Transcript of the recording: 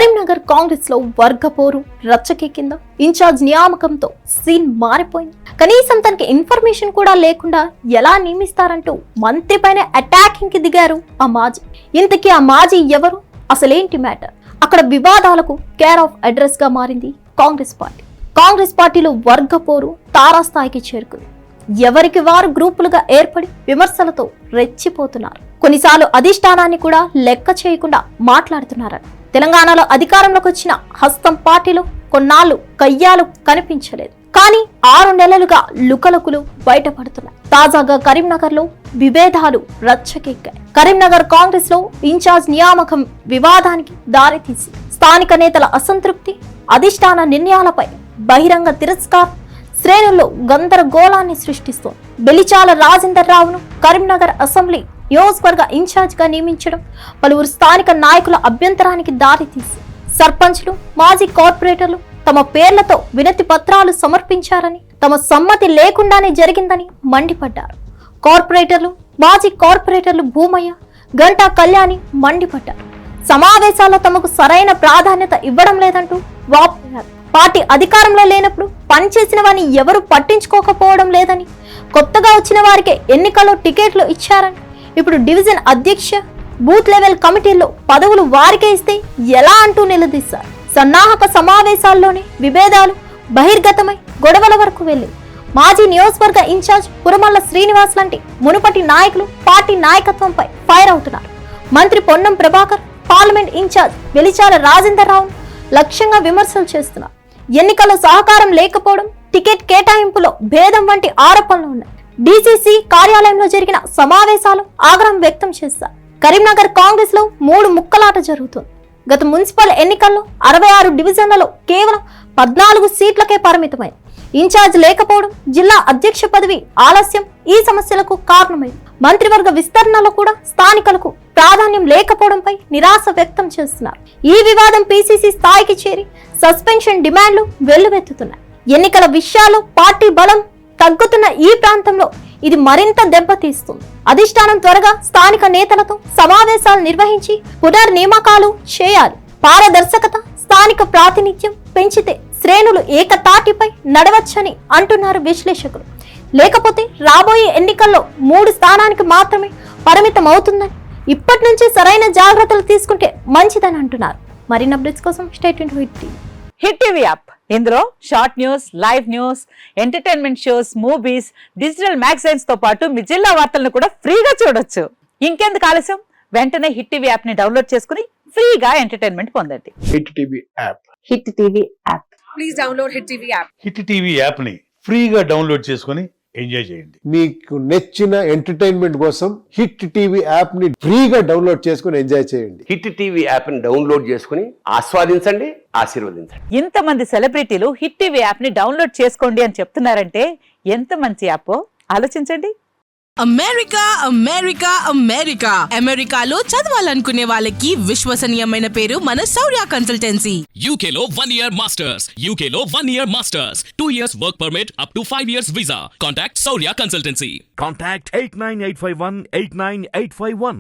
కరీంనగర్ కాంగ్రెస్ లో వర్గపోరు రచ్చకెక్కిందా? Incharge నియామకంతో scene మారిపోయింది. కనీసం తనకి ఇన్ఫర్మేషన్ కూడా లేకుండా ఎలా నియమిస్తారంటూ మంత్రి పైన అటాకింగ్ కి దిగారు ఆ మాజీ. ఇంతకీ ఆ మాజీ ఎవరు, అసలేంటి మ్యాటర్? అక్కడ వివాదాలకు కేర్ ఆఫ్ అడ్రస్ గా మారింది కాంగ్రెస్ పార్టీ. కాంగ్రెస్ పార్టీలో వర్గపోరు తారాస్థాయికి చేరుకుంది. ఎవరికి వారు గ్రూపులుగా ఏర్పడి విమర్శలతో రెచ్చిపోతున్నారు. కొన్నిసార్లు అధిష్టానాన్ని కూడా లెక్క చేయకుండా మాట్లాడుతున్నారు. తెలంగాణలో అధికారంలోకి వచ్చిన హస్తం పార్టీలో కొన్నాళ్లు కయ్యాలు కనిపించలేదు. కానీ 6 నెలలుగా లుకలుకులు బయటపడుతున్నాయి. తాజాగా కరీంనగర్ లో విభేదాలు రచ్చకెక్కాయి. కరీంనగర్ కాంగ్రెస్ లో ఇన్ఛార్జ్ నియామకం వివాదానికి దారితీసి స్థానిక నేతల అసంతృప్తి, అధిష్టాన నిర్ణయాలపై బహిరంగ తిరస్కారం శ్రేణుల్లో గందరగోళాన్ని సృష్టిస్తోంది. బెలిచాల రాజేందర్ రావును కరీంనగర్ అసెంబ్లీ నియోజకవర్గ ఇన్ఛార్జ్ గా నియమించడం పలువురు స్థానిక నాయకుల అభ్యంతరానికి దారితీసి సర్పంచ్లు, మాజీ కార్పొరేటర్లు తమ పేర్లతో వినతి పత్రాలు సమర్పించారని, తమ సమ్మతి లేకుండానే జరిగిందని మండిపడ్డారు. కార్పొరేటర్లు, మాజీ కార్పొరేటర్లు భూమయ్య, గంటా కళ్యాణి మండిపడ్డారు. సమావేశాల్లో తమకు సరైన ప్రాధాన్యత ఇవ్వడం లేదంటూ వాపోయారు. పార్టీ అధికారంలో లేనప్పుడు పనిచేసిన వారిని ఎవరు పట్టించుకోకపోవడం లేదని, కొత్తగా వచ్చిన వారికే ఎన్నికల్లో టికెట్లు ఇచ్చారని, ఇప్పుడు డివిజన్ అధ్యక్ష, బూత్ లెవెల్ కమిటీల్లో పదవులు వారికే ఇస్తే ఎలా అంటూ నిలదీశారు. సన్నాహక సమావేశాల్లోనే విభేదాలు బహిర్గతమై గొడవల వరకు వెళ్లి మాజీ నియోజకవర్గ ఇన్ఛార్జ్ పురమల్ల శ్రీనివాస్ లాంటి మునుపటి నాయకులు పార్టీ నాయకత్వంపై ఫైర్ అవుతున్నారు. మంత్రి పొన్నం ప్రభాకర్, పార్లమెంట్ ఇన్ఛార్జ్ వెలిచాల రాజేందర్ రావును లక్ష్యంగా విమర్శలు చేస్తున్నారు. ఎన్నికల్లో సహకారం లేకపోవడం, టికెట్ కేటాయింపులో భేదం వంటి ఆరోపణలు ఉన్నాయి. డీసీసీ కార్యాలయంలో జరిగిన సమావేశాలు ఆగ్రహం వ్యక్తం చేశారు. కరీంనగర్ కాంగ్రెస్ లో 3 ముక్కలాట జరుగుతుంది. గత మున్సిపల్ ఎన్నికల్లో 66 డివిజన్లలో కేవలం 14 సీట్లకే పరిమితమై ఇన్ఛార్జ్ లేకపోవడం, జిల్లా అధ్యక్ష పదవి ఆలస్యం ఈ సమస్యలకు కారణమైంది. మంత్రివర్గ విస్తరణలో కూడా స్థానికులకు ప్రాధాన్యం లేకపోవడంపై నిరాశ వ్యక్తం చేస్తున్నారు. ఈ వివాదం పీసీసీ స్థాయికి చేరి సస్పెన్షన్ డిమాండ్లు వెల్లువెత్తుతున్నాయి. ఎన్నికల విషయాల్లో పార్టీ బలం తగ్గుతున్న ఈ ప్రాంతంలో ఇది మరింత దెబ్బతీస్తుంది. అధిష్టానం త్వరగా స్థానిక నేతలతో సమావేశాలు నిర్వహించి పునర్నియామకాలు చేయాలి. పారదర్శకత, స్థానిక ప్రాతినిధ్యం పెంచితే శ్రేణులు ఏకతాటిపై నడవచ్చని అంటున్నారు విశ్లేషకులు. లేకపోతే రాబోయే ఎన్నికల్లో 3 స్థానానికి మాత్రమే పరిమితం అవుతుందని, ఇప్పటి నుంచి సరైన జాగ్రత్తలు తీసుకుంటే మంచిదని అంటున్నారు. మరిన్ని అప్డేట్స్ కోసం stay tuned to hit TV app. ఇందులో short news, live news, entertainment shows, movies, digital magazines తో పాటు మీ జిల్లా వార్తలను కూడా ఫ్రీగా చూడొచ్చు. ఇంకెందుకు ఆలస్యం, వెంటనే హిట్ టీవీ యాప్ ని డౌన్లోడ్ చేసుకుని ఫ్రీగా ఎంటర్టైన్మెంట్ పొందండి. Hit TV app. Hit TV app. Please download hit TV app. Hit TV app ని ఫ్రీగా డౌన్లోడ్ చేసుకుని ఎంజాయ్ చేయండి. మీకు నచ్చిన ఎంటర్టైన్మెంట్ కోసం హిట్ టీవీ యాప్ ని ఫ్రీగా డౌన్లోడ్ చేసుకుని ఎంజాయ్ చేయండి. హిట్ టీవీ యాప్ ని డౌన్లోడ్ చేసుకుని ఆస్వాదించండి, ఆశీర్వదించండి. ఇంతమంది సెలబ్రిటీలు హిట్ టీవీ యాప్ ని డౌన్లోడ్ చేసుకోండి అని చెప్తున్నారంటే ఎంత మంచి యాప్ ఆలోచించండి. అమెరికా అమెరికా అమెరికా అమెరికాలో చదవాలనుకునే వాళ్ళకి విశ్వసనీయమైన పేరు మన శౌర్య కన్సల్టెన్సీ. UK లో 1 year masters, UK లో 1 year masters, 2 years work permit up to 5 years visa. Contact Saurya Consultancy. Contact 89851 89851.